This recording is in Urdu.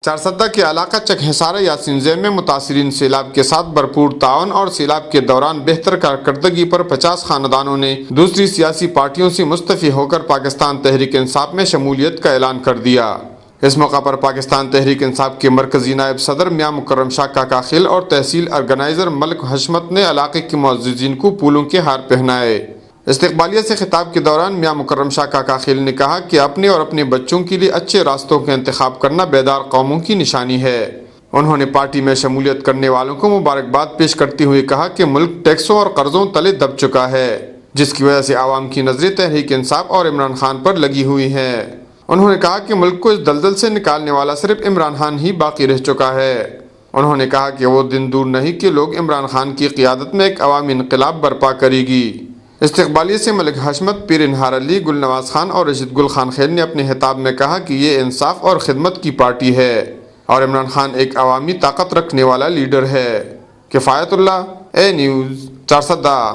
چارسدہ کے علاقہ چک ہیسارا یاسین زی میں متاثرین سیلاب کے ساتھ بھرپور تعاون اور سیلاب کے دوران بہتر کارکردگی پر 50 خاندانوں نے دوسری سیاسی پارٹیوں سے مستعفی ہو کر پاکستان تحریک انصاف میں شمولیت کا اعلان کر دیا۔ اس موقع پر پاکستان تحریک انصاف کے مرکزی نائب صدر میاں مکرم شاہ کاکا خل اور تحصیل آرگنائزر ملک حشمت نے علاقے کے معززین کو پھولوں کے ہار پہنائے۔ استقبالیہ سے خطاب کے دوران میاں مکرم شاہ کاکا خل نے کہا کہ اپنے اور اپنے بچوں کے لیے اچھے راستوں کا انتخاب کرنا بیدار قوموں کی نشانی ہے۔ انہوں نے پارٹی میں شمولیت کرنے والوں کو مبارکباد پیش کرتے ہوئے کہا کہ ملک ٹیکسوں اور قرضوں تلے دب چکا ہے، جس کی وجہ سے عوام کی نظریں تحریک انصاف اور عمران خان پر لگی ہوئی ہیں۔ انہوں نے کہا کہ ملک کو اس دلدل سے نکالنے والا صرف عمران خان ہی باقی رہ چکا ہے۔ انہوں نے کہا کہ وہ دن دور نہیں کہ لوگ عمران خان کی قیادت میں ایک عوامی انقلاب برپا کرے گی۔ استقبالیہ سے ملک حشمت، پیر انہار علی، گل نواز خان اور رشید گل خان خیر نے اپنے خطاب میں کہا کہ یہ انصاف اور خدمت کی پارٹی ہے اور عمران خان ایک عوامی طاقت رکھنے والا لیڈر ہے۔ کفایت اللہ، اے نیوز، چارسدہ۔